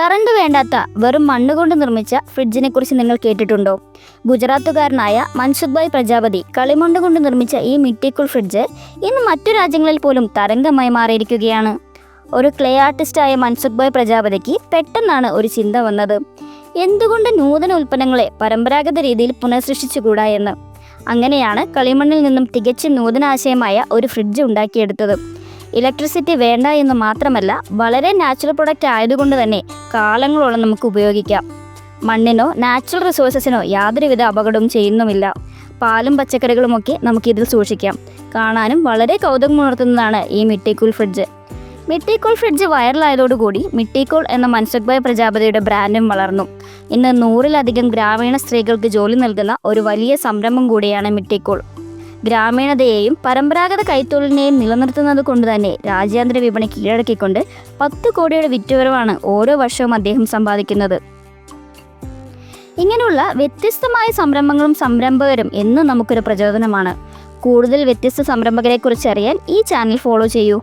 Current വേണ്ടാത്ത വെറും മണ്ണുകൊണ്ട് നിർമ്മിച്ച ഫ്രിഡ്ജിനെ കുറിച്ച് നിങ്ങൾ കേട്ടിട്ടുണ്ടോ? ഗുജറാത്തുകാരനായ മൻസുഖ് ഭായ് പ്രജാപതി കളിമണ്ണ് കൊണ്ട് നിർമ്മിച്ച ഈ മിട്ടിക്കുൾ ഫ്രിഡ്ജ് ഇന്ന് മറ്റു രാജ്യങ്ങളിൽ പോലും തരംഗമായി മാറിയിരിക്കുകയാണ്. ഒരു ക്ലേ ആർട്ടിസ്റ്റായ മൻസുഖ് ഭായ് പ്രജാപതിക്ക് പെട്ടെന്നാണ് ഒരു ചിന്ത വന്നത്. എന്തുകൊണ്ട് നൂതന ഉൽപ്പന്നങ്ങളെ പരമ്പരാഗത രീതിയിൽ പുനഃസൃഷ്ടിച്ചുകൂടാ എന്ന്. അങ്ങനെയാണ് കളിമണ്ണിൽ നിന്നും തികച്ചും നൂതനാശയമായ ഒരു ഫ്രിഡ്ജ് ഉണ്ടാക്കിയെടുത്തത്. ഇലക്ട്രിസിറ്റി വേണ്ട എന്ന് മാത്രമല്ല, വളരെ നാച്ചുറൽ പ്രൊഡക്റ്റ് ആയതുകൊണ്ട് തന്നെ കാലങ്ങളോളം നമുക്ക് ഉപയോഗിക്കാം. മണ്ണിനോ നാച്ചുറൽ റിസോഴ്സസിനോ യാതൊരുവിധ അപകടവും ചെയ്യുന്നുമില്ല. പാലും പച്ചക്കറികളുമൊക്കെ നമുക്കിതിൽ സൂക്ഷിക്കാം. കാണാനും വളരെ കൗതുകമുണർത്തുന്നതാണ് ഈ മിട്ടിക്കുൾ ഫ്രിഡ്ജ്. മിട്ടിക്കുൾ ഫ്രിഡ്ജ് വൈറലായതോടുകൂടി മിട്ടിക്കുൾ എന്ന മൻസുഖ് ഭായ് പ്രജാപതിയുടെ ബ്രാൻഡും വളർന്നു. ഇന്ന് 100-ലധികം ഗ്രാമീണ സ്ത്രീകൾക്ക് ജോലി നൽകുന്ന ഒരു വലിയ സംരംഭം കൂടിയാണ് മിട്ടിക്കുൾ. ഗ്രാമീണതയെയും പരമ്പരാഗത കൈത്തൊഴിലിനെയും നിലനിർത്തുന്നത് കൊണ്ട് തന്നെ രാജ്യാന്തര വിപണി കീഴടക്കിക്കൊണ്ട് 10 കോടിയുടെ വിറ്റുവരവാണ് ഓരോ വർഷവും അദ്ദേഹം സമ്പാദിക്കുന്നത്. ഇങ്ങനെയുള്ള വ്യത്യസ്തമായ സംരംഭങ്ങളും സംരംഭകരും എന്നും നമുക്കൊരു പ്രചോദനമാണ്. കൂടുതൽ വ്യത്യസ്ത സംരംഭകരെ കുറിച്ച് അറിയാൻ ഈ ചാനൽ ഫോളോ ചെയ്യൂ.